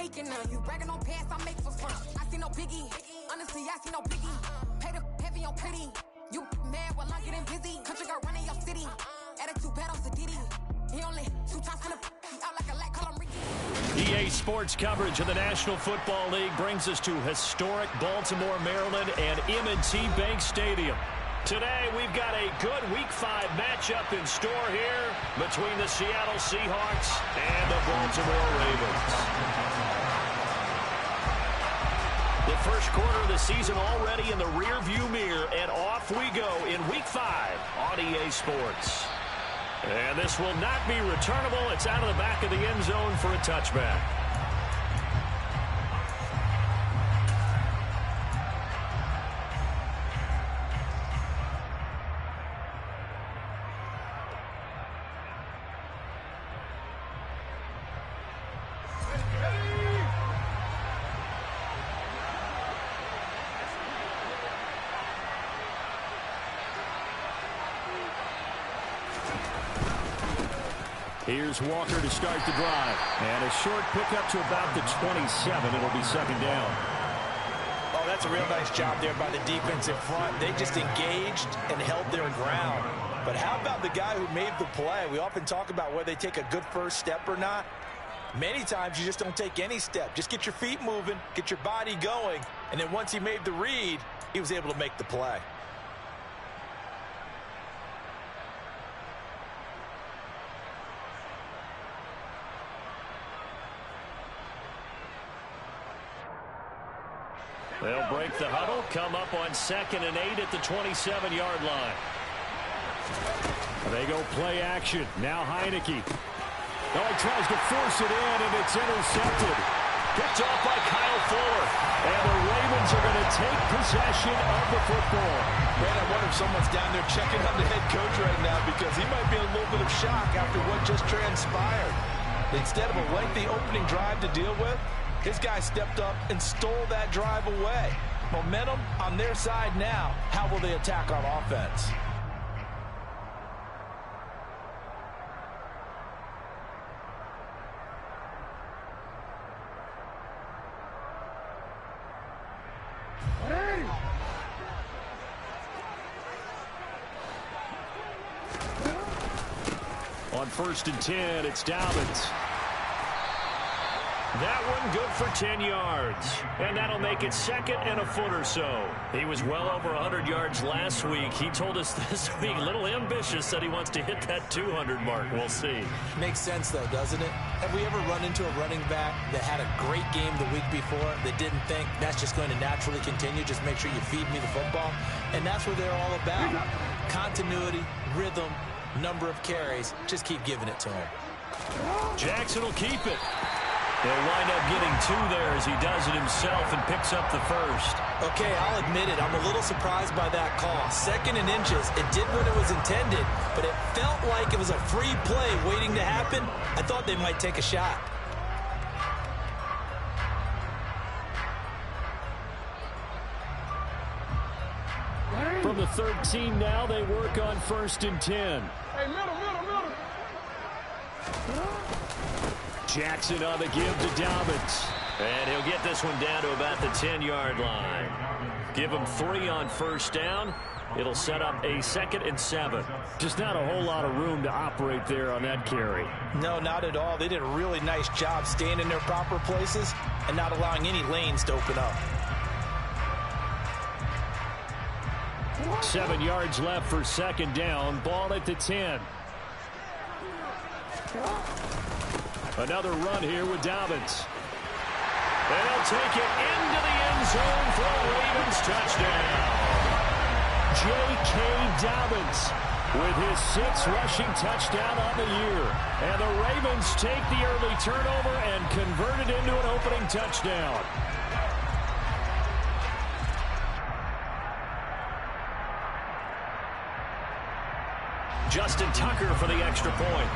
taking none. You bragging on past, I make for fun. I see no biggie. Honestly, I see no biggie. Pay the heavy on pretty. You mad while I'm getting busy. Country girl running your city. Attitude bad on Sadidi. He only 2 times for the he out like a lack, call him Ricky. EA Sports coverage of the National Football League brings us to historic Baltimore, Maryland, and M&T Bank Stadium. Today, we've got a good Week 5 matchup in store here between the Seattle Seahawks and the Baltimore Ravens. The first quarter of the season already in the rearview mirror, and off we go in Week 5 on EA Sports. And this will not be returnable. It's out of the back of the end zone for a touchback. Here's Walker to start the drive. And a short pickup to about the 27. It'll be second down. Oh, that's a real nice job there by the defense in front. They just engaged and held their ground. But how about the guy who made the play? We often talk about whether they take a good first step or not. Many times you just don't take any step. Just get your feet moving, get your body going. And then once he made the read, he was able to make the play. They'll break the huddle, come up on 2nd and 8 at the 27-yard line. They go play action. Now Heineke. Oh, he tries to force it in, and it's intercepted. Picked off by Kyle Fuller. And the Ravens are going to take possession of the football. Man, I wonder if someone's down there checking on the head coach right now, because he might be in a little bit of shock after what just transpired. Instead of a lengthy opening drive to deal with, his guy stepped up and stole that drive away. Momentum on their side now. How will they attack on offense? On 1st and 10, it's Dobbins. That one good for 10 yards. And that'll make it 2nd and a foot or so. He was well over 100 yards last week. He told us this week, a little ambitious, said he wants to hit that 200 mark. We'll see. Makes sense, though, doesn't it? Have we ever run into a running back that had a great game the week before that didn't think that's just going to naturally continue? Just make sure you feed me the football. And that's what they're all about. Continuity, rhythm, number of carries. Just keep giving it to him. Jackson will keep it. He'll wind up getting 2 there as he does it himself and picks up the first. Okay, I'll admit it. I'm a little surprised by that call. 2nd and inches. It did what it was intended, but it felt like it was a free play waiting to happen. I thought they might take a shot. From the 13 now, they work on 1st and 10. Hey, middle. Jackson on the give to Dobbins. And he'll get this one down to about the 10-yard line. Give him 3 on 1st down. It'll set up a 2nd and 7. Just not a whole lot of room to operate there on that carry. No, not at all. They did a really nice job staying in their proper places and not allowing any lanes to open up. 7 yards left for 2nd down. Ball at the 10. Another run here with Dobbins. And he'll take it into the end zone for a Ravens touchdown. J.K. Dobbins with his 6th rushing touchdown on the year. And the Ravens take the early turnover and convert it into an opening touchdown. Justin Tucker for the extra point.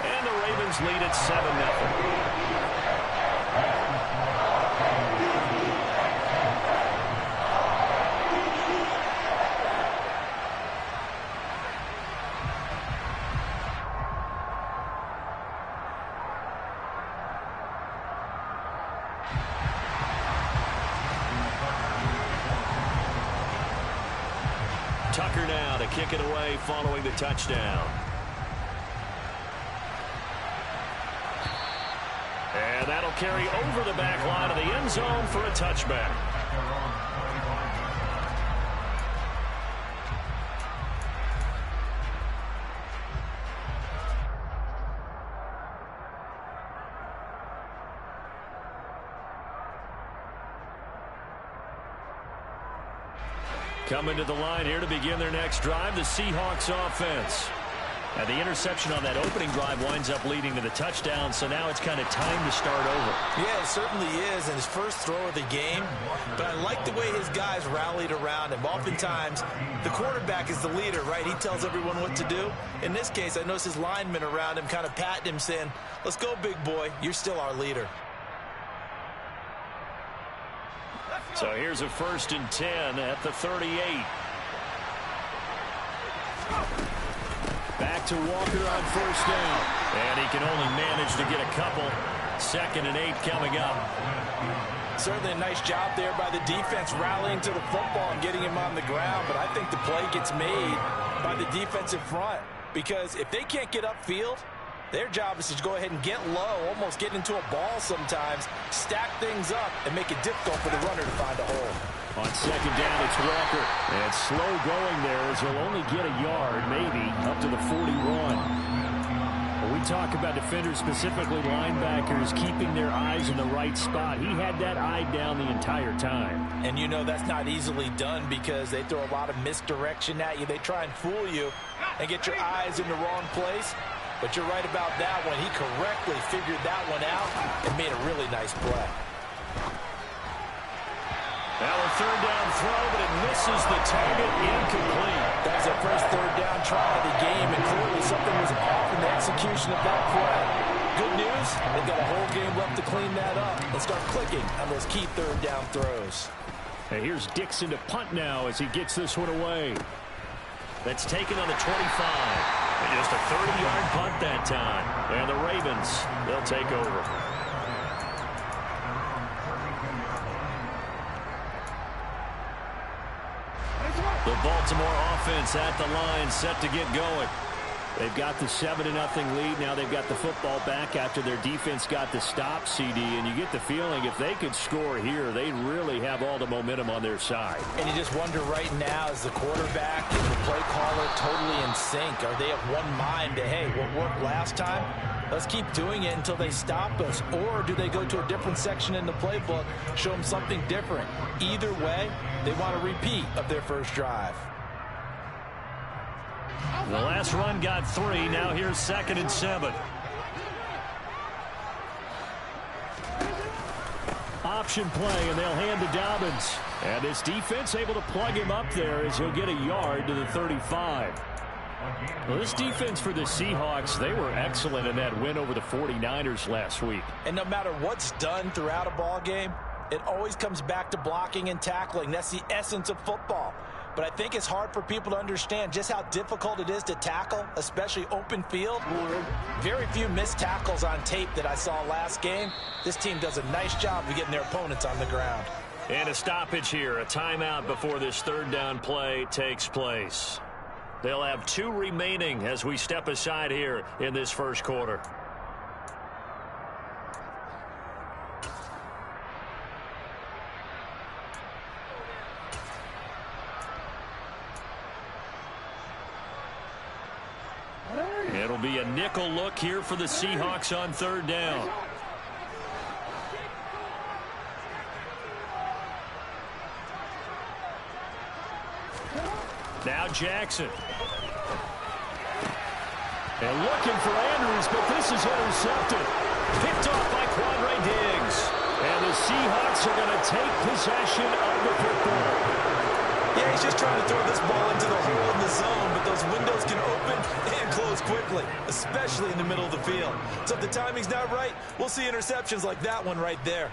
And the Ravens lead at 7-0. Tucker now to kick it away following the touchdown. And that'll carry over the back line of the end zone for a touchback. Coming to the line here to begin their next drive, the Seahawks offense. And the interception on that opening drive winds up leading to the touchdown, so now it's kind of time to start over. Yeah, it certainly is, and his first throw of the game. But I like the way his guys rallied around him. Oftentimes, the quarterback is the leader, right? He tells everyone what to do. In this case, I noticed his linemen around him kind of patting him, saying, let's go, big boy. You're still our leader. So here's a 1st and 10 at the 38. Back to Walker on 1st down. And he can only manage to get a couple. 2nd and 8 coming up. Certainly a nice job there by the defense rallying to the football and getting him on the ground. But I think the play gets made by the defensive front. Because if they can't get upfield, their job is to go ahead and get low, almost get into a ball sometimes, stack things up, and make it difficult for the runner to find a hole. On 2nd down, it's Walker. And slow going there as he'll only get a yard, maybe, up to the 41. When we talk about defenders, specifically linebackers, keeping their eyes in the right spot, he had that eye down the entire time. And you know that's not easily done because they throw a lot of misdirection at you. They try and fool you and get your eyes in the wrong place. But you're right about that one. He correctly figured that one out and made a really nice play. Now a 3rd down throw, but it misses the target, incomplete. That was their first 3rd down try of the game, and clearly something was off in the execution of that play. Good news, they've got a whole game left to clean that up and start clicking on those key 3rd down throws. And here's Dixon to punt now as he gets this one away. That's taken on the 25. And just a 30-yard punt that time. And the Ravens, they'll take over. The Baltimore offense at the line, set to get going. They've got the 7-0 lead. Now they've got the football back after their defense got the stop, CD. And you get the feeling if they could score here, they really have all the momentum on their side. And you just wonder right now, is the quarterback and the play caller totally in sync? Are they of one mind to, hey, what worked last time? Let's keep doing it until they stop us. Or do they go to a different section in the playbook, show them something different? Either way, they want a repeat of their first drive. The last run got 3. Now here's 2nd and 7. Option play, and they'll hand to Dobbins. And this defense able to plug him up there as he'll get a yard to the 35. Well, this defense for the Seahawks, they were excellent in that win over the 49ers last week. And no matter what's done throughout a ball game, it always comes back to blocking and tackling. That's the essence of football. But I think it's hard for people to understand just how difficult it is to tackle, especially open field. Very few missed tackles on tape that I saw last game. This team does a nice job of getting their opponents on the ground. And a stoppage here, a timeout before this 3rd down play takes place. They'll have 2 remaining as we step aside here in this first quarter. It'll be a nickel look here for the Seahawks on 3rd down. Now Jackson. And looking for Andrews, but this is intercepted. Picked off by Quandre Diggs. And the Seahawks are going to take possession of the football. Yeah, he's just trying to throw this ball into the hole in the zone, but those windows can open and close quickly, especially in the middle of the field. So if the timing's not right, we'll see interceptions like that one right there.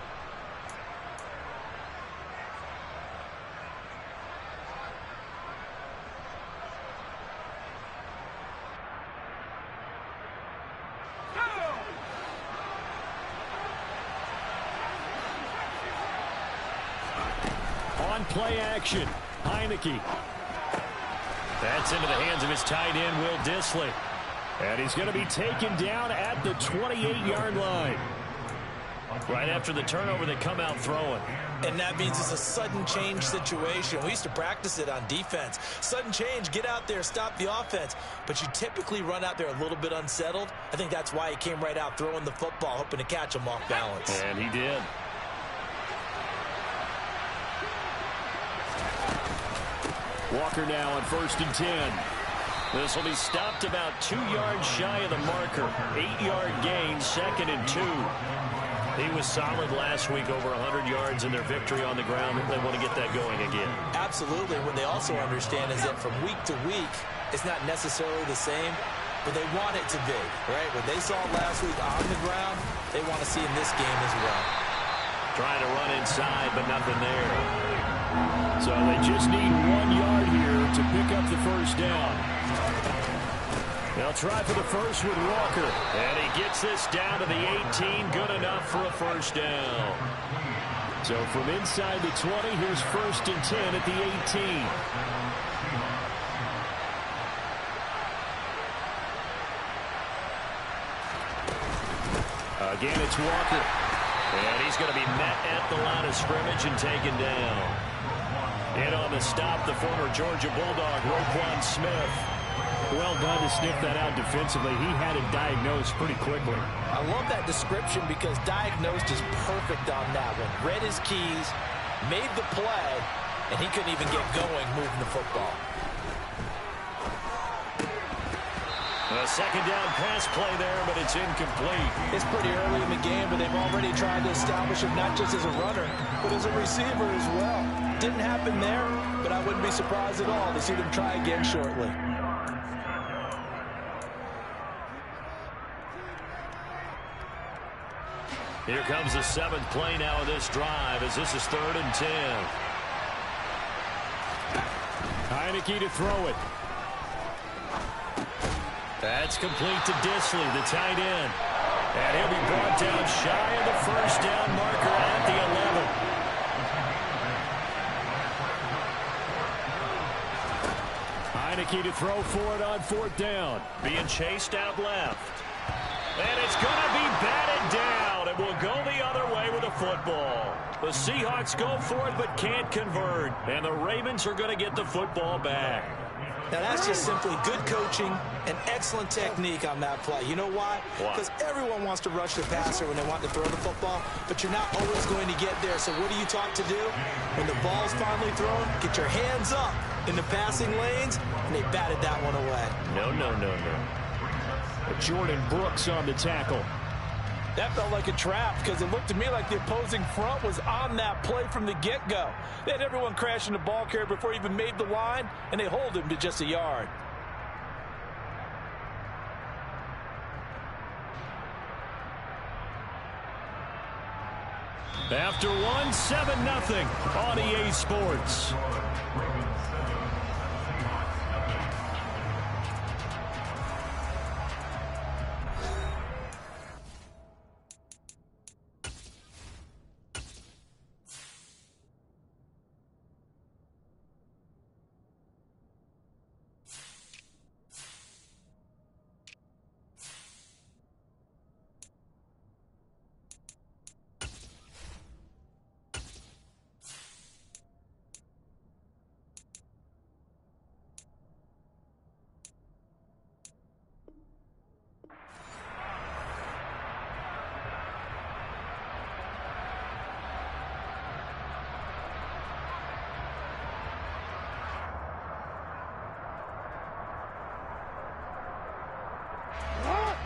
On play action, Heineke. That's into the hands of his tight end, Will Dissly. And he's going to be taken down at the 28-yard line. Right after the turnover, they come out throwing. And that means it's a sudden change situation. We used to practice it on defense. Sudden change, get out there, stop the offense. But you typically run out there a little bit unsettled. I think that's why he came right out throwing the football, hoping to catch him off balance. And he did. Walker now on 1st and 10. This will be stopped about 2 yards shy of the marker. 8-yard gain, 2nd and 2. He was solid last week, over 100 yards in their victory on the ground. They want to get that going again. Absolutely. What they also understand is that from week to week, it's not necessarily the same, but they want it to be, right? What they saw last week on the ground, they want to see in this game as well. Trying to run inside, but nothing there. So they just need 1 yard here to pick up the first down. They'll try for the first with Walker. And he gets this down to the 18. Good enough for a first down. So from inside the 20, here's 1st and 10 at the 18. Again, it's Walker. And he's going to be met at the line of scrimmage and taken down. In on the stop, the former Georgia Bulldog, Roquan Smith. Well done to sniff that out defensively. He had it diagnosed pretty quickly. I love that description because diagnosed is perfect on that one. Read his keys, made the play, and he couldn't even get going moving the football. A second down pass play there, but it's incomplete. It's pretty early in the game, but they've already tried to establish him not just as a runner, but as a receiver as well. Didn't happen there, but I wouldn't be surprised at all to see them try again shortly. Here comes the 7th play now of this drive as this is 3rd and 10. Heineke to throw it. That's complete to Dissly, the tight end. And he'll be brought down shy of the first down marker at the 11. Heineke to throw for it on 4th down. Being chased out left. And it's going to be batted down. It will go the other way with the football. The Seahawks go for it but can't convert. And the Ravens are going to get the football back. Now, that's just simply good coaching and excellent technique on that play. You know why? Because everyone wants to rush the passer when they want to throw the football, but you're not always going to get there. So what are you taught to do? When the ball's finally thrown, get your hands up in the passing lanes, and they batted that one away. No. Jordan Brooks on the tackle. That felt like a trap because it looked to me like the opposing front was on that play from the get-go. They had everyone crashing the ball carrier before he even made the line, and they hold him to just a yard. After one, 7-0 on EA Sports.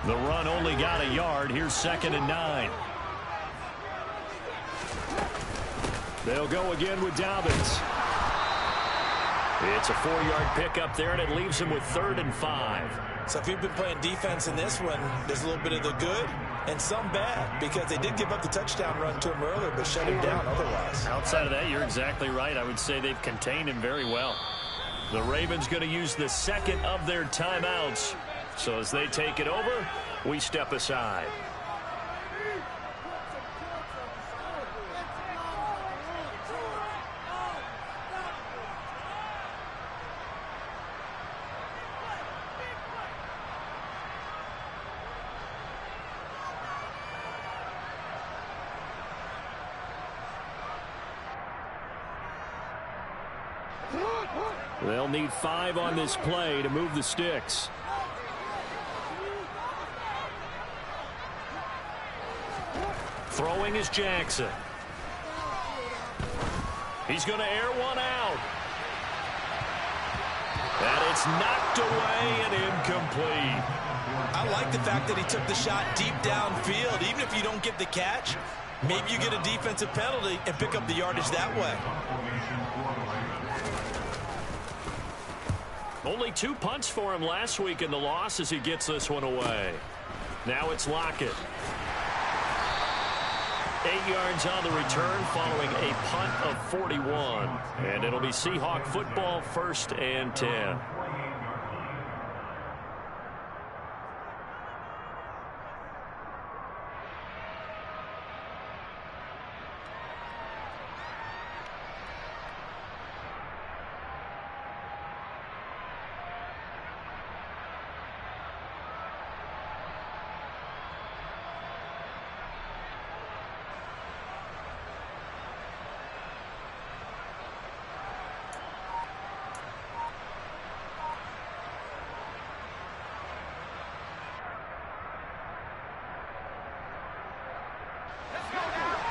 The run only got a yard. Here's 2nd and 9. They'll go again with Dobbins. It's a 4-yard pickup there, and it leaves him with 3rd and 5. So if you've been playing defense in this one, there's a little bit of the good and some bad, because they did give up the touchdown run to him earlier, but shut him down otherwise. Outside of that, you're exactly right. I would say they've contained him very well. The Ravens going to use the 2nd of their timeouts. So as they take it over, we step aside. They'll need 5 on this play to move the sticks. Throwing is Jackson. He's going to air one out. And it's knocked away and incomplete. I like the fact that he took the shot deep downfield. Even if you don't get the catch, maybe you get a defensive penalty and pick up the yardage that way. Only 2 punts for him last week in the loss as he gets this one away. Now it's Lockett. 8 yards on the return following a punt of 41. And it'll be Seahawk football, 1st and 10.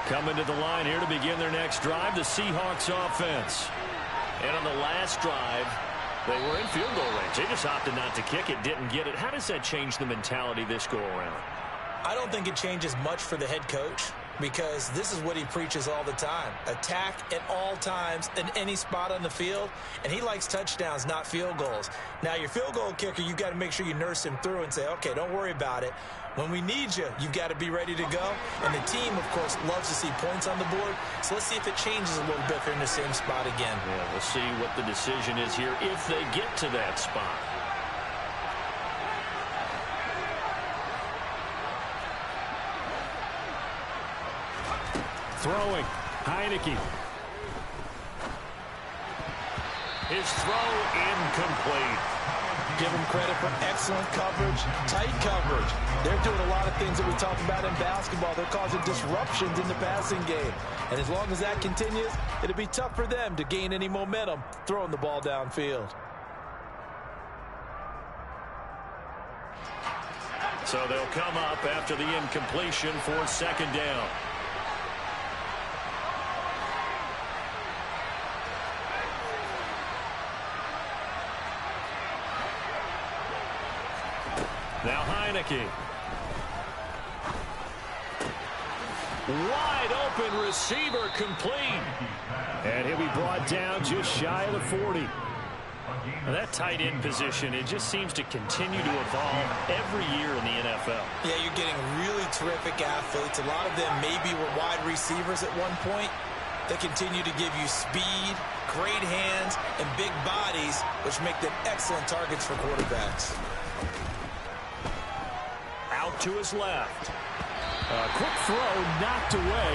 Coming to the line here to begin their next drive, the Seahawks offense. And on the last drive, they were in field goal range. They just opted not to kick it, didn't get it. How does that change the mentality this go around? I don't think it changes much for the head coach because this is what he preaches all the time. Attack at all times in any spot on the field, and he likes touchdowns, not field goals. Now, your field goal kicker, you've got to make sure you nurse him through and say, okay, don't worry about it. When we need you, you've got to be ready to go. And the team, of course, loves to see points on the board. So let's see if it changes a little bit if they're in the same spot again. Yeah, we'll see what the decision is here if they get to that spot. Throwing, Heineke. His throw incomplete. Give him credit for excellent coverage, tight coverage. They're doing a lot of things that we talk about in basketball. They're causing disruptions in the passing game. And as long as that continues, it'll be tough for them to gain any momentum throwing the ball downfield. So they'll come up after the incompletion for 2nd down. Now Heineke. Wide open receiver complete. And he'll be brought down just shy of the 40. Now that tight end position, it just seems to continue to evolve every year in the NFL. Yeah, you're getting really terrific athletes. A lot of them maybe were wide receivers at one point. They continue to give you speed, great hands, and big bodies, which make them excellent targets for quarterbacks. Out to his left. A quick throw knocked away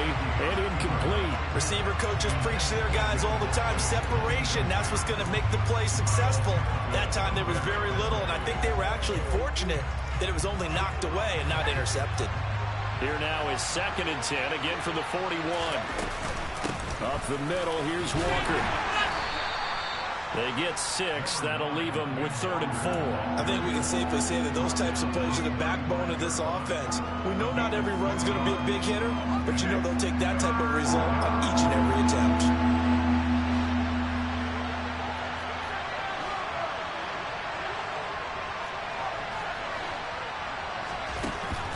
and incomplete. Receiver coaches preach to their guys all the time. Separation, that's what's going to make the play successful. That time there was very little, and I think they were actually fortunate that it was only knocked away and not intercepted. Here now is 2nd and 10, again from the 41. Up the middle, here's Walker. They get 6. That'll leave them with 3rd and 4. I think we can safely say that those types of plays are the backbone of this offense. We know not every run's going to be a big hitter, but you know they'll take that type of result on each and every attempt.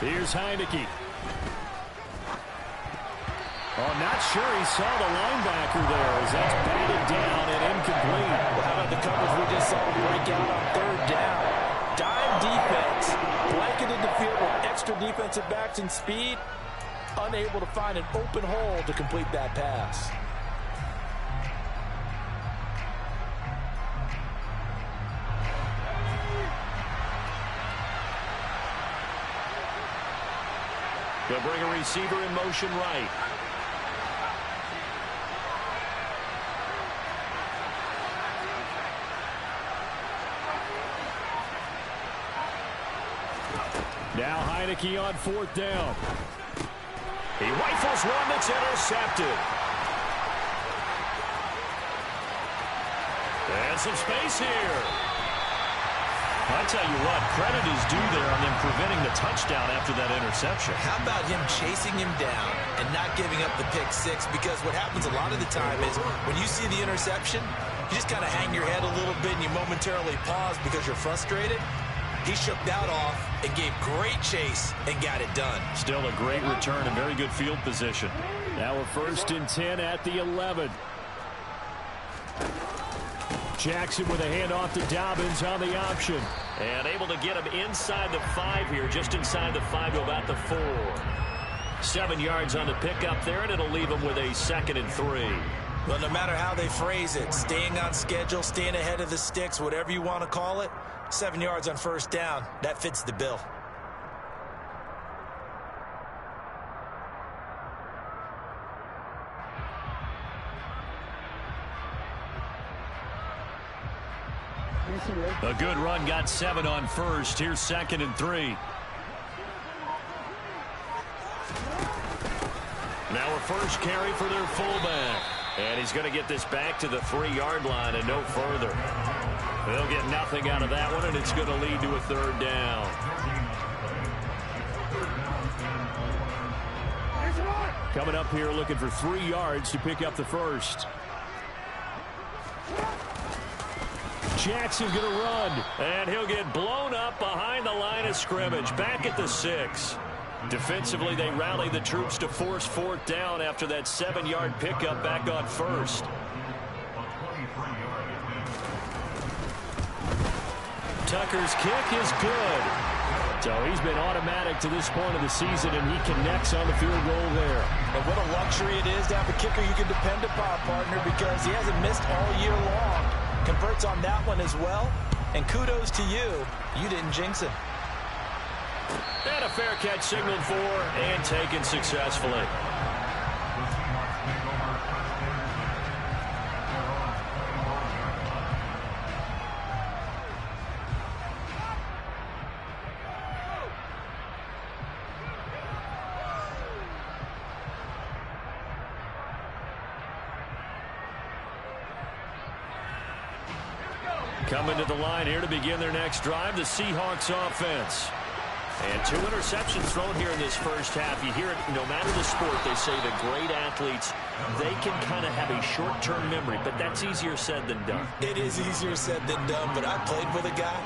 Here's Heineke. Oh, not sure he saw the linebacker there as that's batted down and incomplete. Well, how about the coverage we just saw break out on 3rd down? Dime defense, blanketed the field with extra defensive backs and speed, unable to find an open hole to complete that pass. They'll bring a receiver in motion right. Now Heineke on 4th down. He rifles one that's intercepted. And some space here. I tell you what, credit is due there on them preventing the touchdown after that interception. How about him chasing him down and not giving up the pick six? Because what happens a lot of the time is when you see the interception, you just kind of hang your head a little bit and you momentarily pause because you're frustrated. He shook that off and gave great chase and got it done. Still a great return and very good field position. Now a 1st and 10 at the 11. Jackson with a handoff to Dobbins on the option. And able to get him inside the 5 here, just inside the 5 to about the 4. 7 yards on the pickup there, and it'll leave him with a 2nd and 3. Well, no matter how they phrase it, staying on schedule, staying ahead of the sticks, whatever you want to call it, 7 yards on 1st down, that fits the bill. A good run, got 7 on 1st. Here's 2nd and 3. Now a 1st carry for their fullback. And he's going to get this back to the 3-yard line and no further. They'll get nothing out of that one, and it's going to lead to a 3rd down. Coming up here looking for 3 yards to pick up the 1st. Jackson going to run, and he'll get blown up behind the line of scrimmage, back at the 6. Defensively, they rally the troops to force 4th down after that 7-yard pickup back on 1st. Tucker's kick is good. So he's been automatic to this point of the season, and he connects on the field goal there. And what a luxury it is to have a kicker you can depend upon, partner, because he hasn't missed all year long. Converts on that one as well. And kudos to you. You didn't jinx him. And a fair catch signaled for and taken successfully. Coming to the line here to begin their next drive, the Seahawks offense. And 2 interceptions thrown here in this first half. You hear it, no matter the sport, they say the great athletes, they can kind of have a short-term memory, but that's easier said than done. It is easier said than done, but I played with a guy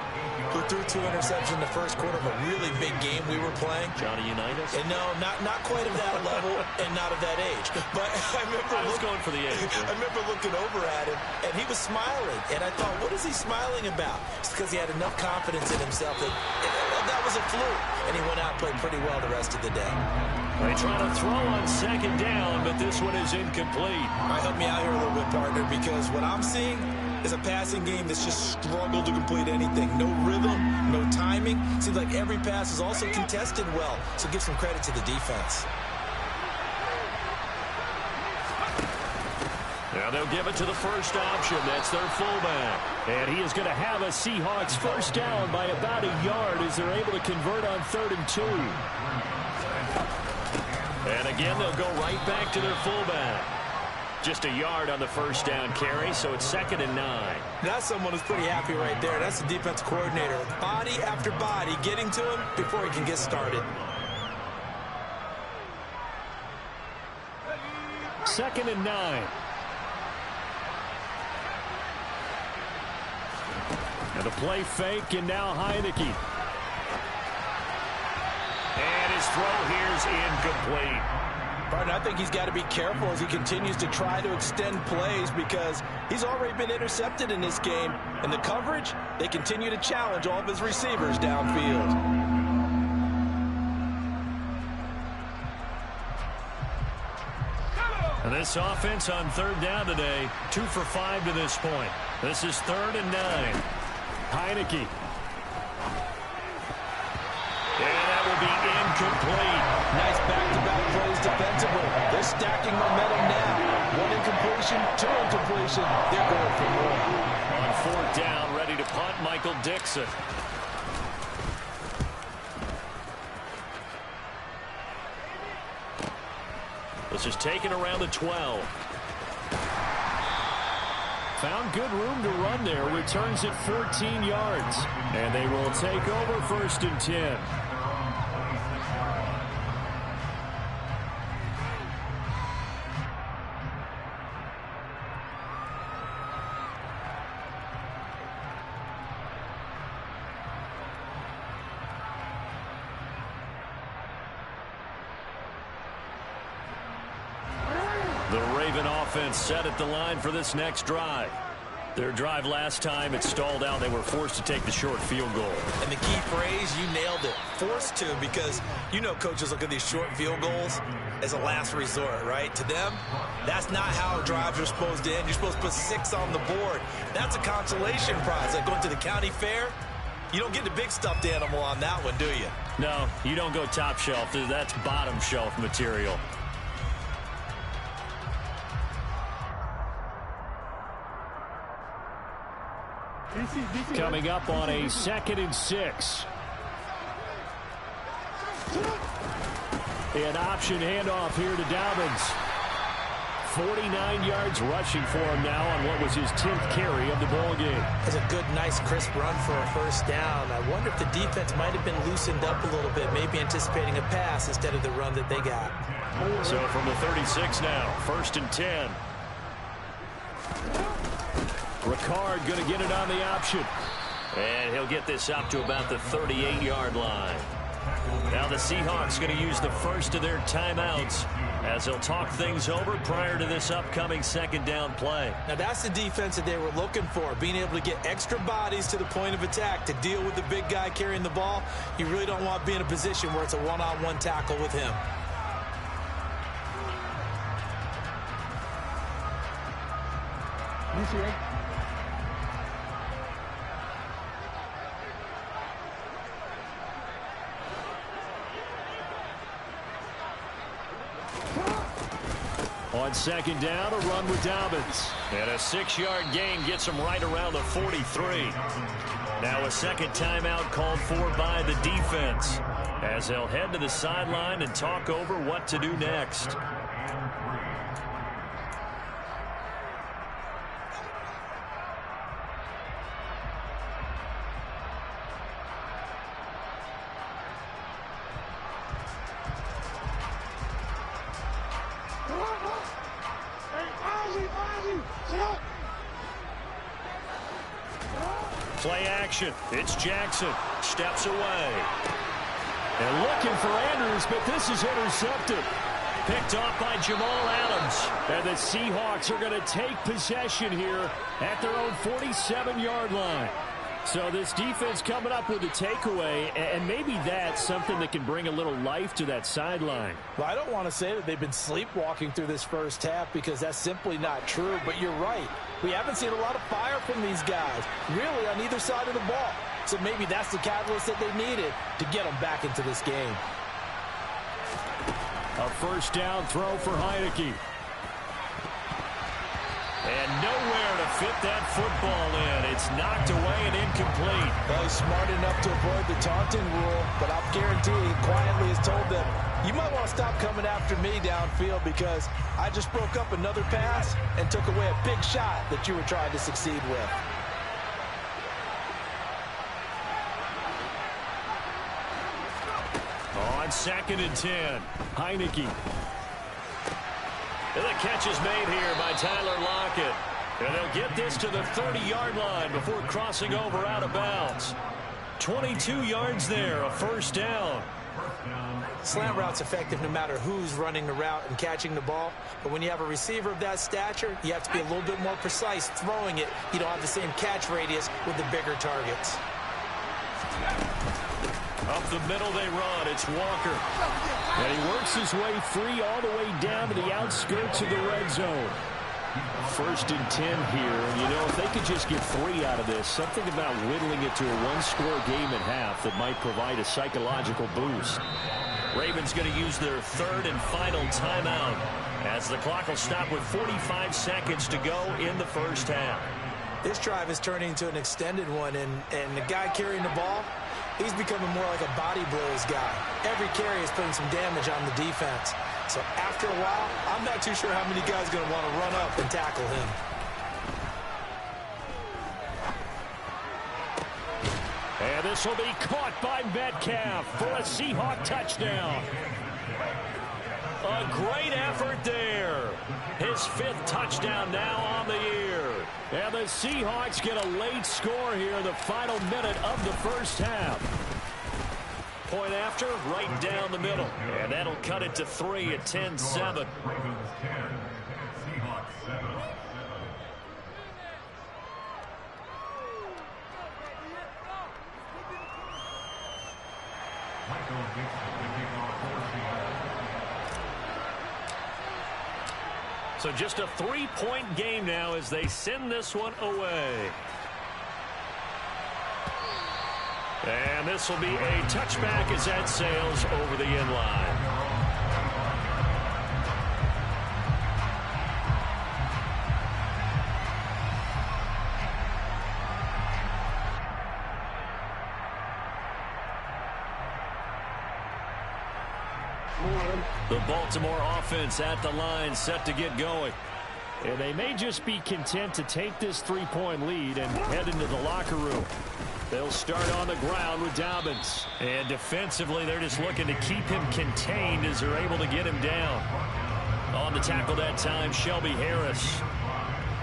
who threw 2 interceptions in the first quarter of a really big game we were playing. Johnny Unitas? And no, not quite of that level and not of that age. But I was going for the age. I remember looking over at him, and he was smiling. And I thought, what is he smiling about? It's because he had enough confidence in himself that was a fluke. And he went out and played pretty well the rest of the day. They try to throw on 2nd down, but this one is incomplete. All right, help me out here a little bit, partner, because what I'm seeing is a passing game that's just struggled to complete anything. No rhythm, no timing. Seems like every pass is also contested well, so give some credit to the defense. Now they'll give it to the first option. That's their fullback. And he is going to have a Seahawks 1st down by about a yard as they're able to convert on 3rd and 2. And again, they'll go right back to their fullback. Just a yard on the 1st down carry, so it's 2nd and 9. That's someone who's pretty happy right there. That's the defense coordinator. Body after body getting to him before he can get started. 2nd and 9. And the play fake, and now Heineke. And his throw here's incomplete. Partner, I think he's got to be careful as he continues to try to extend plays because he's already been intercepted in this game. And the coverage, they continue to challenge all of his receivers downfield. And this offense on 3rd down today, 2 for 5 to this point. This is 3rd and 9. Heineke. And that will be incomplete. Nice back-to-back plays defensively. They're stacking momentum now. 1 incompletion, 2 incompletion. They're going for more. On 4th down, ready to punt, Michael Dixon. This is taken around the 12. found good room to run there. Returns it 14 yards. And they will take over 1st and 10. The Raven offense set at the line for this next drive. Their drive last time, it stalled out. They were forced to take the short field goal. And the key phrase, you nailed it. Forced to, because you know coaches look at these short field goals as a last resort, right? To them, that's not how drives are supposed to end. You're supposed to put 6 on the board. That's a consolation prize. Like going to the county fair, you don't get the big stuffed animal on that one, do you? No, you don't go top shelf. That's bottom shelf material. Coming up on a 2nd and 6. An option handoff here to Dobbins. 49 yards rushing for him now on what was his 10th carry of the ball game. That's a good, nice, crisp run for a 1st down. I wonder if the defense might have been loosened up a little bit, maybe anticipating a pass instead of the run that they got. So from the 36 now, 1st and 10. Ricard going to get it on the option. And he'll get this up to about the 38-yard line. Now the Seahawks going to use the first of their timeouts as they'll talk things over prior to this upcoming 2nd down play. Now that's the defense that they were looking for, being able to get extra bodies to the point of attack to deal with the big guy carrying the ball. You really don't want to be in a position where it's a one-on-one tackle with him. On 2nd down, a run with Dobbins. And a 6-yard gain gets him right around the 43. Now a 2nd timeout called for by the defense as they'll head to the sideline and talk over what to do next. Play action. It's Jackson. Steps away. And looking for Andrews, but this is intercepted. Picked off by Jamal Adams. And the Seahawks are going to take possession here at their own 47-yard line. So this defense coming up with a takeaway, and maybe that's something that can bring a little life to that sideline. Well, I don't want to say that they've been sleepwalking through this 1st half because that's simply not true, but you're right. We haven't seen a lot of fire from these guys, really, on either side of the ball. So maybe that's the catalyst that they needed to get them back into this game. A 1st down throw for Heineke. And nowhere to fit that football in. It's knocked away and incomplete. Well, he's smart enough to avoid the taunting rule, but I'll guarantee he quietly has told them, you might want to stop coming after me downfield because I just broke up another pass and took away a big shot that you were trying to succeed with. On 2nd and 10, Heineke. And the catch is made here by Tyler Lockett. And they'll get this to the 30-yard line before crossing over out of bounds. 22 yards there, a 1st down. Slant route's effective no matter who's running the route and catching the ball. But when you have a receiver of that stature, you have to be a little bit more precise throwing it. You don't have the same catch radius with the bigger targets. Up the middle they run. It's Walker. And he works his way free all the way down to the outskirts of the red zone. 1st and 10 here. And, you know, if they could just get 3 out of this, something about whittling it to a 1-score game at half that might provide a psychological boost. Ravens going to use their 3rd and final timeout as the clock will stop with 45 seconds to go in the 1st half. This drive is turning into an extended one, and the guy carrying the ball, he's becoming more like a body blows guy. Every carry is putting some damage on the defense. So after a while, I'm not too sure how many guys are going to want to run up and tackle him. this will be caught by Metcalf for a Seahawk touchdown. A great effort there. His 5th touchdown now on the year. And the Seahawks get a late score here in the final minute of the first half. Point after, right down the middle. And that'll cut it to 3 at 10-7. So just a 3-point game now as they send this one away. And this will be a touchback as that sails over the end line. The Baltimore offense at the line, set to get going. And they may just be content to take this 3-point lead and head into the locker room. They'll start on the ground with Dobbins. And defensively, they're just looking to keep him contained as they're able to get him down. On the tackle that time, Shelby Harris.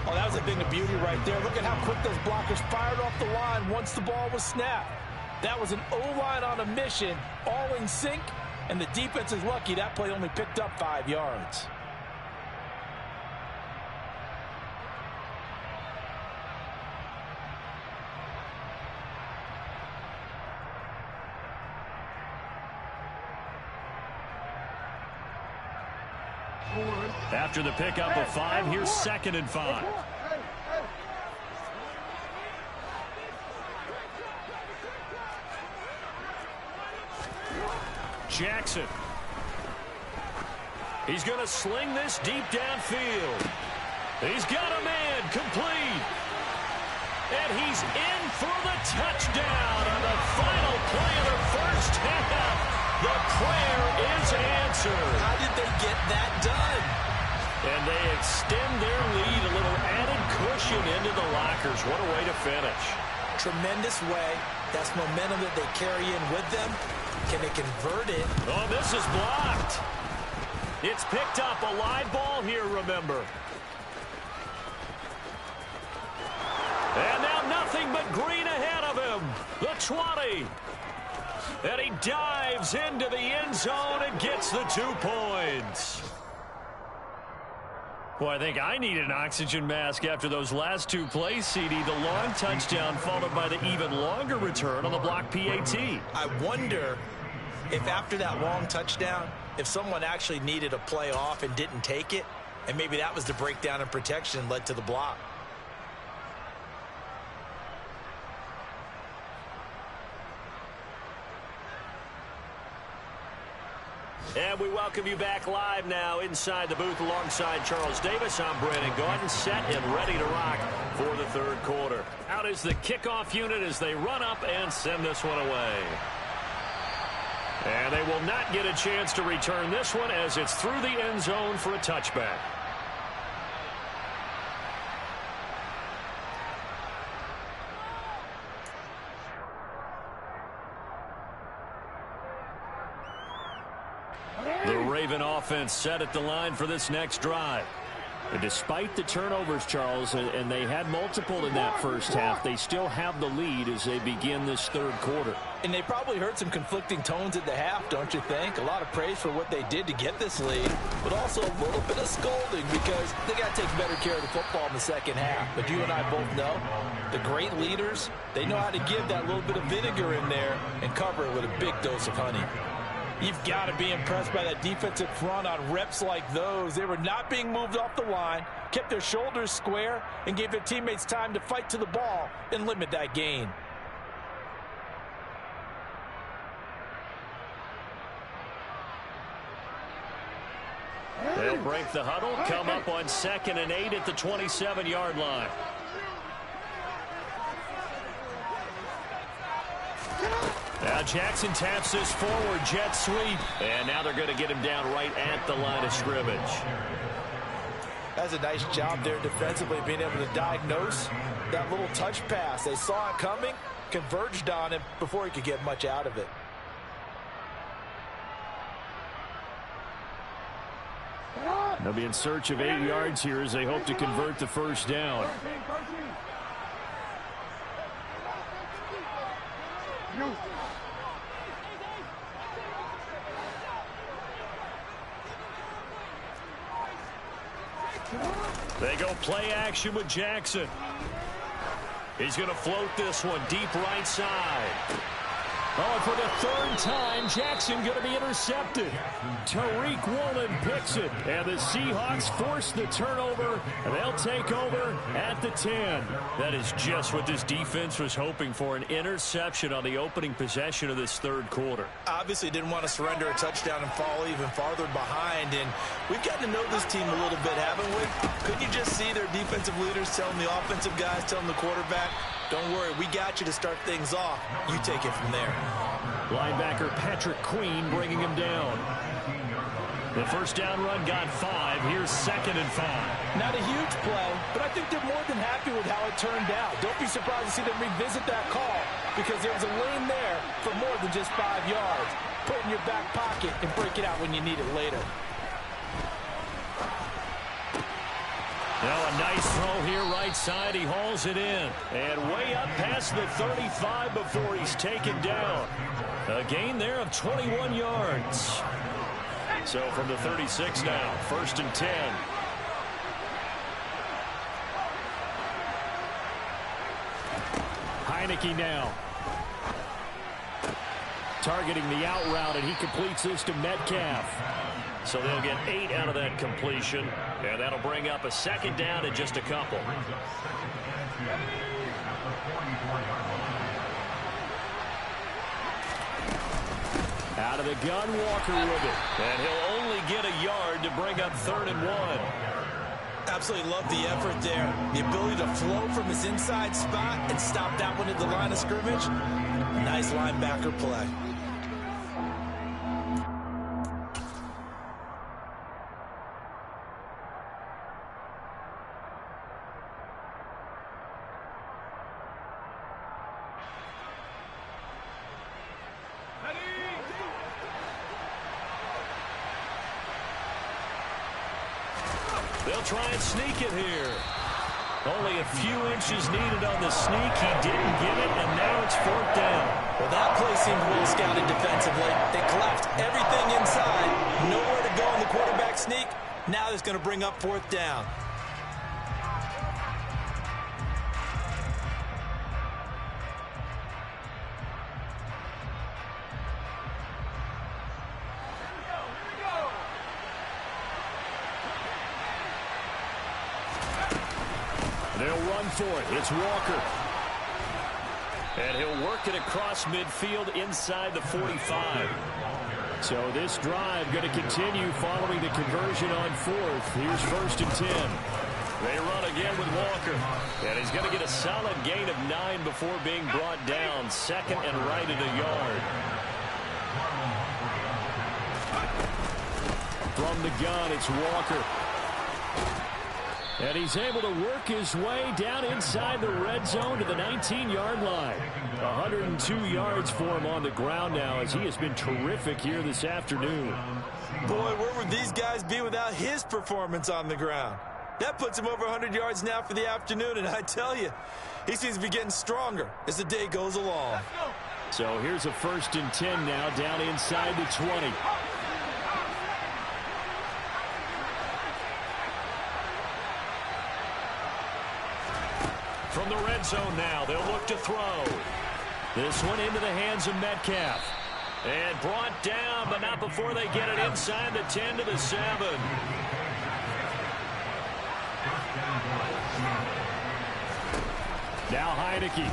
Oh, that was a thing of beauty right there. Look at how quick those blockers fired off the line once the ball was snapped. That was an O-line on a mission, all in sync. And the defense is lucky that play only picked up 5 yards. After the pickup of 5, here's 2nd and 5. Jackson. He's going to sling this deep downfield. He's got a man complete. And he's in for the touchdown on the final play of the first half. The prayer is answered. How did they get that done? And they extend their lead, a little added cushion into the lockers. What a way to finish. Tremendous way. That's momentum that they carry in with them. Can they convert it? Oh, this is blocked. It's picked up. A live ball here, remember. And now nothing but green ahead of him. The 20. And he dives into the end zone and gets the 2 points. Well, I think I need an oxygen mask after those last 2 plays, CD. The long touchdown followed by the even longer return on the block PAT. I wonder if after that long touchdown, if someone actually needed a play off and didn't take it, and maybe that was the breakdown in protection and led to the block. And we welcome you back live now inside the booth alongside Charles Davis. I'm Brandon Gordon, set and ready to rock for the 3rd quarter. Out is the kickoff unit as they run up and send this one away. And they will not get a chance to return this one as it's through the end zone for a touchback. The Raven offense set at the line for this next drive. And despite the turnovers, Charles, and they had multiple in that first half, they still have the lead as they begin this 3rd quarter. And they probably heard some conflicting tones at the half, don't you think? A lot of praise for what they did to get this lead, but also a little bit of scolding because they got to take better care of the football in the second half. But you and I both know the great leaders, they know how to give that little bit of vinegar in there and cover it with a big dose of honey. You've got to be impressed by that defensive front on reps like those. They were not being moved off the line, kept their shoulders square, and gave their teammates time to fight to the ball and limit that gain. They'll break the huddle, come up on 2nd and 8 at the 27-yard line. Now Jackson taps this forward, jet sweep. And now they're going to get him down right at the line of scrimmage. That's a nice job there defensively, being able to diagnose that little touch pass. They saw it coming, converged on it before he could get much out of it. They'll be in search of 8 yards here as they hope to convert the first down. They go play action with Jackson. He's going to float this one deep right side. Oh, and for the third time, Jackson going to be intercepted. Tariq Woolen picks it, and the Seahawks force the turnover, and they'll take over at the 10. That is just what this defense was hoping for, an interception on the opening possession of this third quarter. Obviously didn't want to surrender a touchdown and fall even farther behind, and we've gotten to know this team a little bit, haven't we? Couldn't you just see their defensive leaders telling the offensive guys, telling the quarterback, don't worry, we got you to start things off. You take it from there. Linebacker Patrick Queen bringing him down. The first down run got 5. Here's 2nd and 5. Not a huge play, but I think they're more than happy with how it turned out. Don't be surprised to see them revisit that call because there's a lane there for more than just 5 yards. Put it in your back pocket and break it out when you need it later. Now a nice throw here right side. He hauls it in. And way up past the 35 before he's taken down. A gain there of 21 yards. So from the 36 now, 1st and 10. Heineke now. Targeting the out route, and he completes this to Metcalf. So they'll get 8 out of that completion, and that'll bring up a 2nd down in just a couple. Out of the gun, Walker with it. And he'll only get a yard to bring up 3rd and 1. Absolutely love the effort there. The ability to flow from his inside spot and stop that one at the line of scrimmage. Nice linebacker play. They'll try and sneak it here. Only a few inches needed on the sneak. He didn't get it, and now it's 4th down. Well, that play seemed well scouted defensively. They collapsed everything inside. Nowhere to go on the quarterback sneak. Now it's going to bring up 4th down. They'll run for it. It's Walker. And he'll work it across midfield inside the 45. So this drive going to continue following the conversion on 4th. Here's 1st and 10. They run again with Walker. And he's going to get a solid gain of 9 before being brought down. 2nd and right at a yard. From the gun, it's Walker. And he's able to work his way down inside the red zone to the 19-yard line. 102 yards for him on the ground now as he has been terrific here this afternoon. Boy, where would these guys be without his performance on the ground? That puts him over 100 yards now for the afternoon, and I tell you, he seems to be getting stronger as the day goes along. So here's a 1st and 10 now down inside the 20. From the red zone now, they'll look to throw. This one into the hands of Metcalf. And brought down, but not before they get it inside the 10 to the 7. Now Heineke.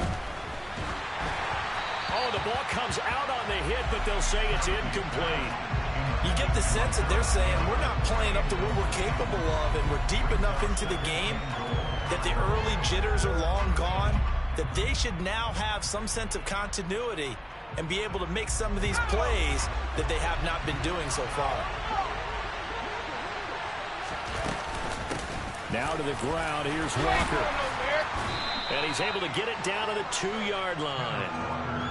Oh, the ball comes out on the hit, but they'll say it's incomplete. You get the sense that they're saying we're not playing up to what we're capable of, and we're deep enough into the game that the early jitters are long gone, that they should now have some sense of continuity and be able to make some of these plays that they have not been doing so far. Now to the ground. Here's Walker. And he's able to get it down to the 2-yard line.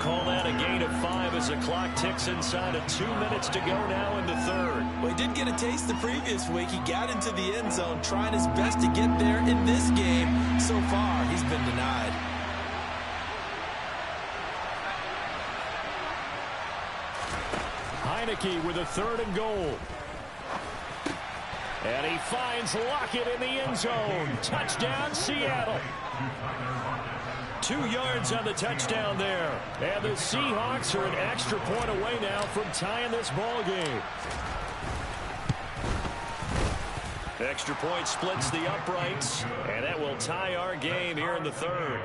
Call that a gain of 5 as the clock ticks inside of 2 minutes to go now in the third. Well, he did get a taste the previous week. He got into the end zone trying his best to get there in this game. So far, he's been denied. Heineke with a 3rd and goal. And he finds Lockett in the end zone. Touchdown, Seattle. 2 yards on the touchdown there. And the Seahawks are an extra point away now from tying this ball game. Extra point splits the uprights, and that will tie our game here in the third.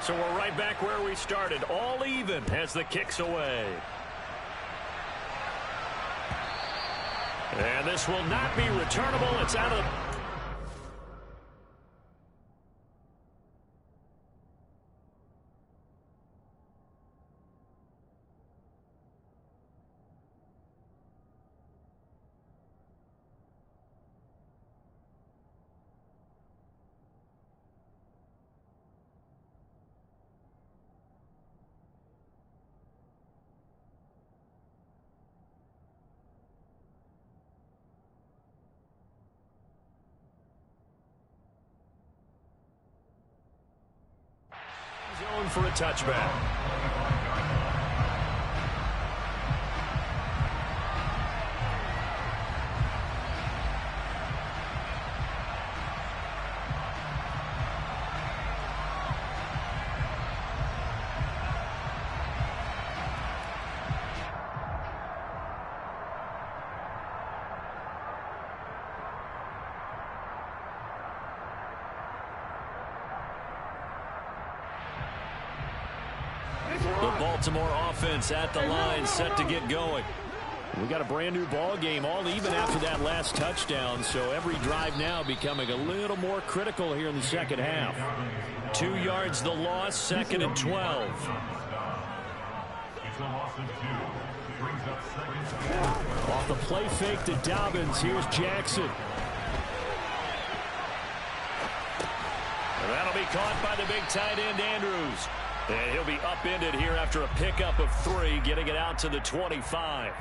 So we're right back where we started, all even as the kick's away. And this will not be returnable. It's out of the... zone for a touchback. The Baltimore offense at the line, set to get going. We got a brand new ball game, all even after that last touchdown, so every drive now becoming a little more critical here in the second half. 2 yards the loss, 2nd and 12. Off the play fake to Dobbins, here's Jackson. And that'll be caught by the big tight end Andrews. And he'll be upended here after a pickup of 3, getting it out to the 25.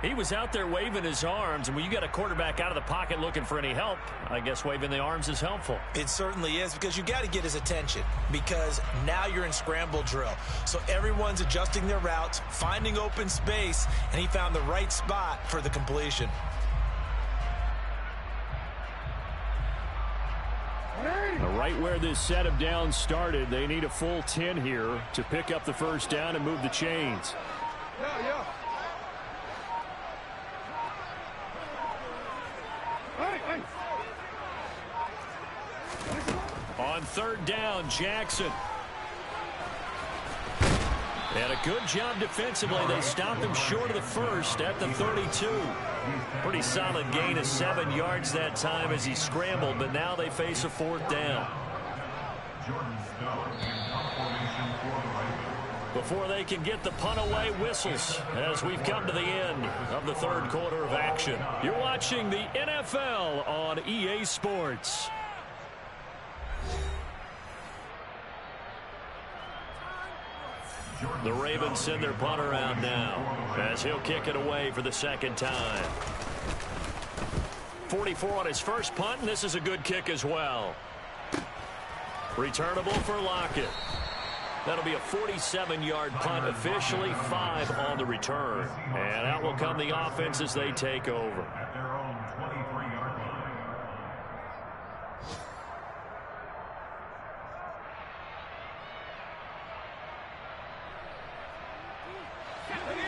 He was out there waving his arms, and when you got a quarterback out of the pocket looking for any help, I guess waving the arms is helpful. It certainly is, because you got to get his attention, because now you're in scramble drill. So everyone's adjusting their routes, finding open space, and he found the right spot for the completion. Right where this set of downs started, they need a full 10 here to pick up the first down and move the chains. On 3rd down, Jackson. And a good job defensively. They stopped him short of the first at the 32. Pretty solid gain of 7 yards that time as he scrambled, but now they face a 4th down. Before they can get the punt away, whistles as we've come to the end of the 3rd quarter of action. You're watching the NFL on EA Sports. The Ravens send their punter out now as he'll kick it away for the 2nd time. 44 on his first punt, and this is a good kick as well. Returnable for Lockett. That'll be a 47-yard punt, officially 5 on the return. And out will come the offense as they take over.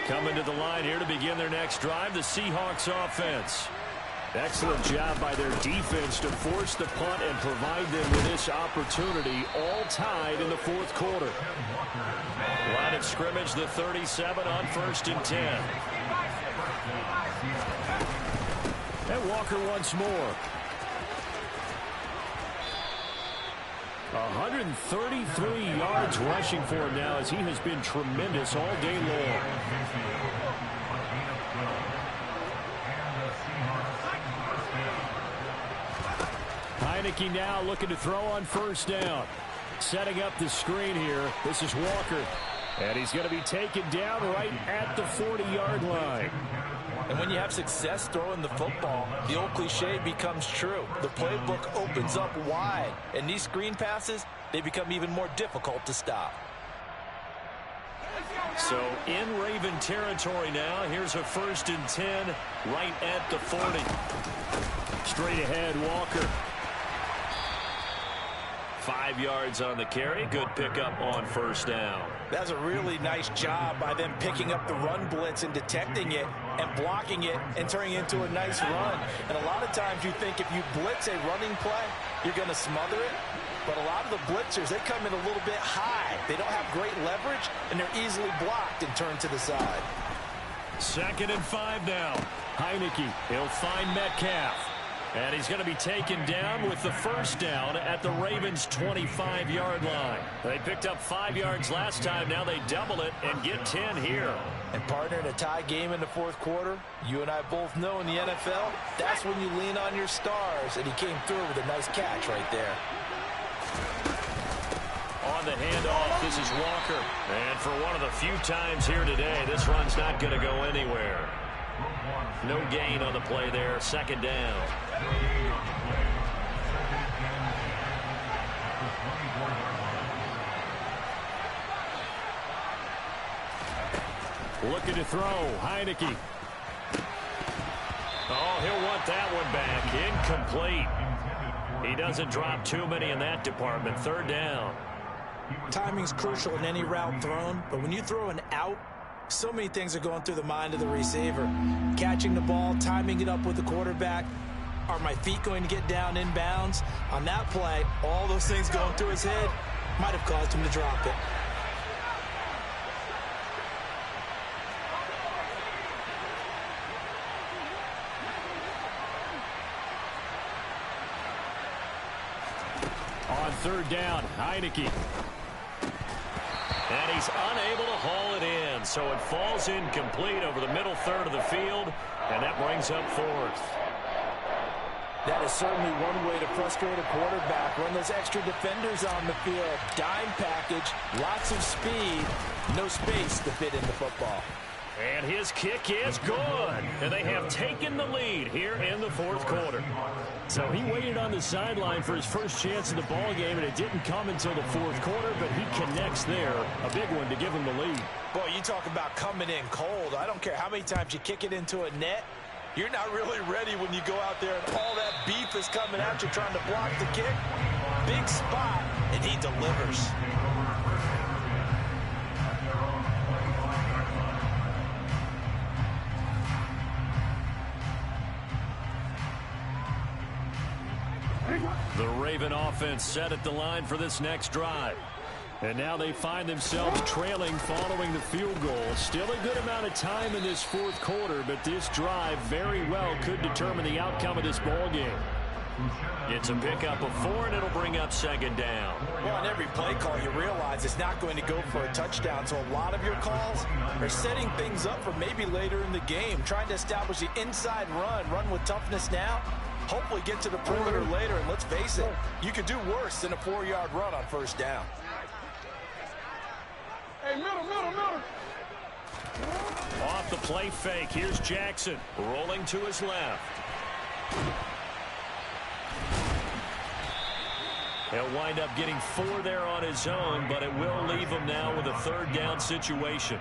Coming to the line here to begin their next drive, the Seahawks offense. Excellent job by their defense to force the punt and provide them with this opportunity, all tied in the 4th quarter. Line of scrimmage, the 37 on 1st and 10. And Walker once more. 133 yards rushing for him now as he has been tremendous all day long. Heineke now looking to throw on first down. Setting up the screen here. This is Walker. And he's going to be taken down right at the 40-yard line. And when you have success throwing the football, the old cliche becomes true. The playbook opens up wide. And these screen passes, they become even more difficult to stop. So in Raven territory now, here's a 1st and 10 right at the 40. Straight ahead, Walker. 5 yards on the carry. Good pickup on first down. That's a really nice job by them picking up the run blitz and detecting it and blocking it and turning it into a nice run. And a lot of times you think if you blitz a running play, you're going to smother it. But a lot of the blitzers, they come in a little bit high. They don't have great leverage, and they're easily blocked and turned to the side. 2nd and 5 now. Heineke, he'll find Metcalf. And he's going to be taken down with the first down at the Ravens' 25-yard line. They picked up 5 yards last time. Now they double it and get 10 here. And partner, in a tie game in the 4th quarter, you and I both know in the NFL, that's when you lean on your stars. And he came through with a nice catch right there. On the handoff, this is Walker. And for one of the few times here today, this run's not going to go anywhere. No gain on the play there. 2nd down. Looking to throw. Heineke. Oh, he'll want that one back. Incomplete. He doesn't drop too many in that department. 3rd down. Timing's crucial in any route thrown, but when you throw an out, so many things are going through the mind of the receiver. Catching the ball, timing it up with the quarterback. Are my feet going to get down inbounds? On that play, all those things going through his head might have caused him to drop it. On 3rd down, Heineke. And he's unable to haul it in, so it falls incomplete over the middle 3rd of the field, and that brings up 4th. That is certainly one way to frustrate a quarterback. Run those extra defenders on the field. Dime package, lots of speed, no space to fit in the football. And his kick is good. And they have taken the lead here in the 4th quarter. So he waited on the sideline for his first chance in the ball game, and it didn't come until the 4th quarter, but he connects there. A big one to give him the lead. Boy, you talk about coming in cold. I don't care how many times you kick it into a net. You're not really ready when you go out there and all that beef is coming at you trying to block the kick. Big spot, and he delivers. The Raven offense set at the line for this next drive. And now they find themselves trailing following the field goal. Still a good amount of time in this 4th quarter, but this drive very well could determine the outcome of this ball game. It's a pickup of 4, and it'll bring up 2nd down. Well, on every play call, you realize it's not going to go for a touchdown, so a lot of your calls are setting things up for maybe later in the game, trying to establish the inside run with toughness now, hopefully get to the perimeter later, and let's face it, you could do worse than a 4-yard run on 1st down. Hey, middle. Off the play fake, here's Jackson, rolling to his left. He'll wind up getting 4 there on his own, but it will leave him now with a 3rd down situation.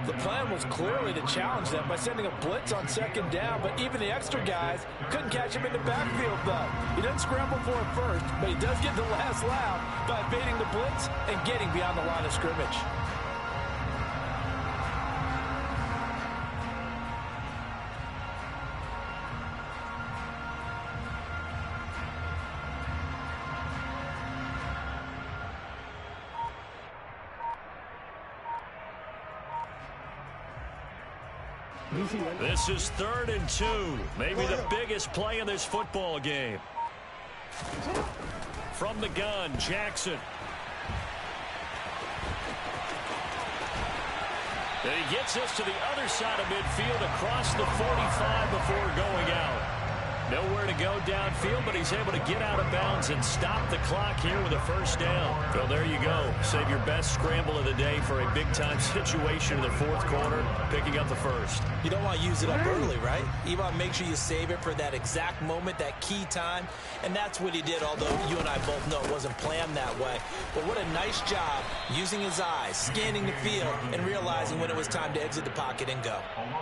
The plan was clearly to challenge them by sending a blitz on 2nd down, but even the extra guys couldn't catch him in the backfield, though. He doesn't scramble for it first, but he does get the last laugh by evading the blitz and getting beyond the line of scrimmage. This is 3rd and 2. Maybe the biggest play in this football game. From the gun, Jackson. And he gets us to the other side of midfield across the 45 before going out. Nowhere to go downfield, but he's able to get out of bounds and stop the clock here with a first down. So there you go. Save your best scramble of the day for a big-time situation in the fourth quarter, picking up the first. You don't want to use it up early, right? You want to make sure you save it for that exact moment, that key time, and that's what he did, although you and I both know it wasn't planned that way. But what a nice job using his eyes, scanning the field, and realizing when it was time to exit the pocket and go.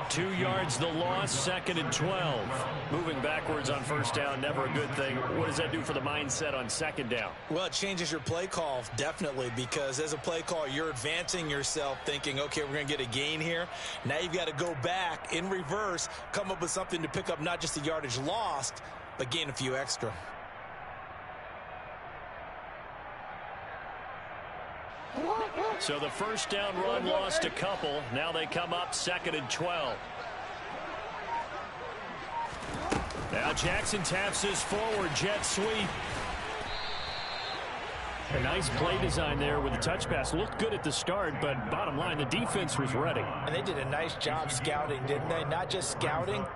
2 yards the loss, 2nd and 12. Moving backwards on first down, never a good thing. What does that do for the mindset on 2nd down? Well, it changes your play call, definitely, because as a play call, you're advancing yourself thinking, okay, we're going to get a gain here. Now you've got to go back in reverse, come up with something to pick up not just the yardage lost, but gain a few extra. So the first down run lost a couple. Now they come up 2nd and 12. Now Jackson taps his forward jet sweep. A nice play design there with the touch pass. Looked good at the start, but bottom line, the defense was ready. And they did a nice job scouting, didn't they? Not just scouting,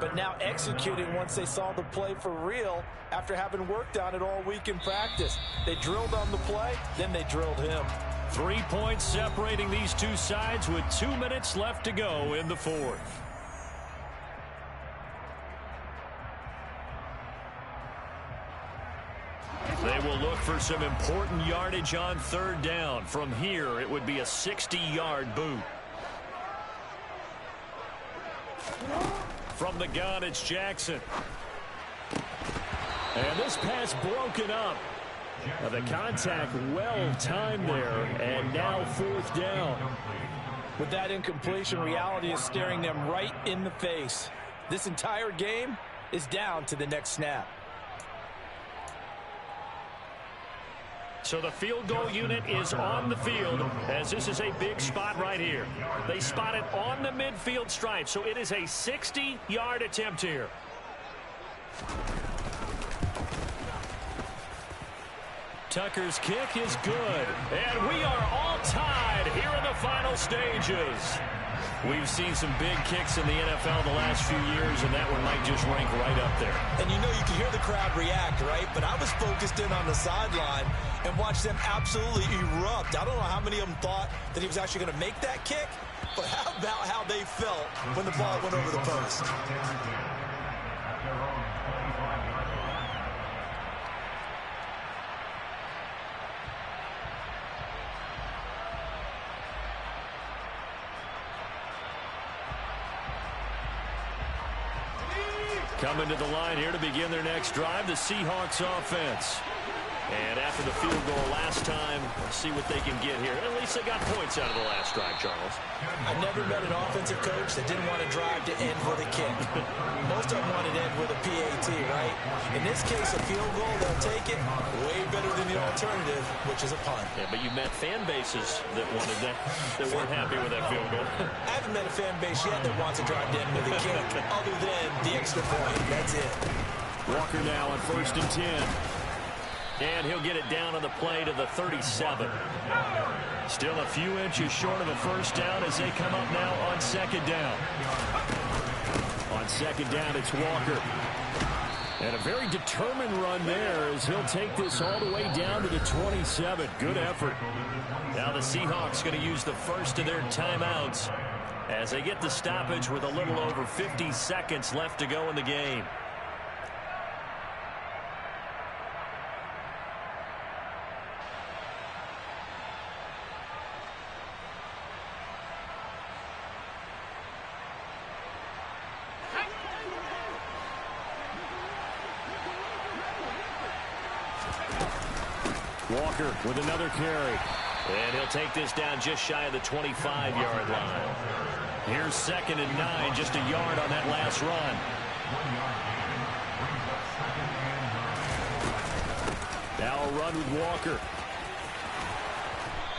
but now executing once they saw the play for real after having worked on it all week in practice. They drilled on the play, then they drilled him. 3 points separating these two sides with 2 minutes left to go in the fourth. They will look for some important yardage on 3rd down. From here, it would be a 60-yard boot. From the gun, it's Jackson. And this pass broken up. The contact well timed there, and now 4th down. With that incompletion, reality is staring them right in the face. This entire game is down to the next snap. So the field goal unit is on the field, as this is a big spot right here. They spot it on the midfield stripe, so it is a 60-yard attempt here. Tucker's kick is good, and we are all tied here in the final stages. We've seen some big kicks in the NFL the last few years, and that one might just rank right up there. And you know you can hear the crowd react, right? But I was focused in on the sideline and watched them absolutely erupt. I don't know how many of them thought that he was actually going to make that kick, but how about how they felt when the ball went over the post? Coming to the line here to begin their next drive, the Seahawks offense. And after the field goal last time, let's see what they can get here. At least they got points out of the last drive, Charles. I've never met an offensive coach that didn't want to drive to end with a kick. Most of them wanted to end with a PAT, right? In this case, a field goal, they'll take it way better than the alternative, which is a punt. Yeah, but you met fan bases that wanted that, that weren't happy with that field goal. I haven't met a fan base yet that wants to drive to end with a kick, other than the extra point. That's it. Walker now on 1st and 10. And he'll get it down on the play to the 37. Still a few inches short of a first down as they come up now on 2nd down. On 2nd down, it's Walker. And a very determined run there as he'll take this all the way down to the 27. Good effort. Now the Seahawks going to use the first of their timeouts as they get the stoppage with a little over 50 seconds left to go in the game. Walker with another carry. And he'll take this down just shy of the 25-yard line. Here's 2nd and 9, just a yard on that last run. Now a run with Walker.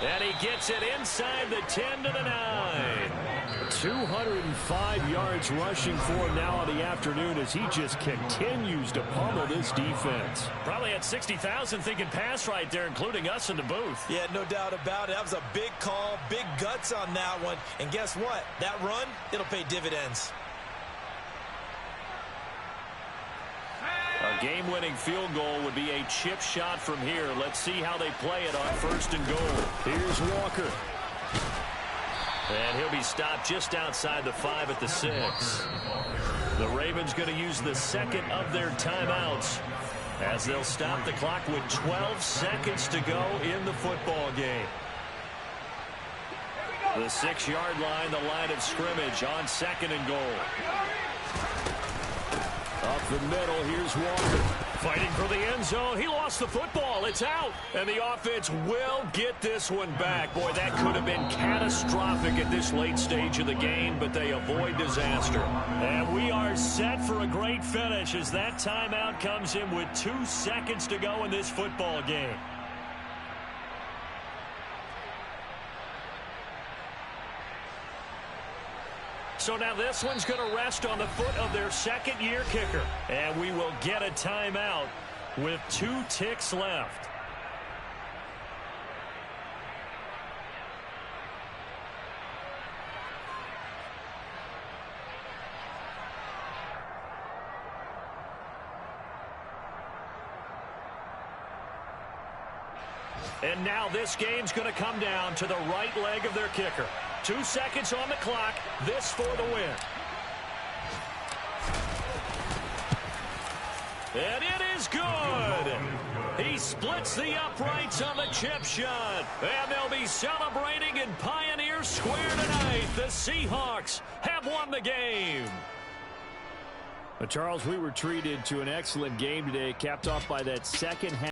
And he gets it inside the 10 to the 9. 205 yards rushing for him now on the afternoon as he just continues to pummel this defense. Probably had 60,000 thinking pass right there, including us in the booth. Yeah, no doubt about it. That was a big call, big guts on that one. And guess what? That run, it'll pay dividends. A game-winning field goal would be a chip shot from here. Let's see how they play it on 1st and goal. Here's Walker. And he'll be stopped just outside the 5 at the 6. The Ravens going to use the second of their timeouts as they'll stop the clock with 12 seconds to go in the football game. The 6-yard line, the line of scrimmage on 2nd and goal. Up the middle, here's Walker. Fighting for the end zone. He lost the football. It's out. And the offense will get this one back. Boy, that could have been catastrophic at this late stage of the game, but they avoid disaster. And we are set for a great finish as that timeout comes in with 2 seconds to go in this football game. So now this one's going to rest on the foot of their second-year kicker. And we will get a timeout with 2 ticks left. And now this game's going to come down to the right leg of their kicker. 2 seconds on the clock. This for the win. And it is good. He splits the uprights on the chip shot. And they'll be celebrating in Pioneer Square tonight. The Seahawks have won the game. Charles, we were treated to an excellent game today, capped off by that second half.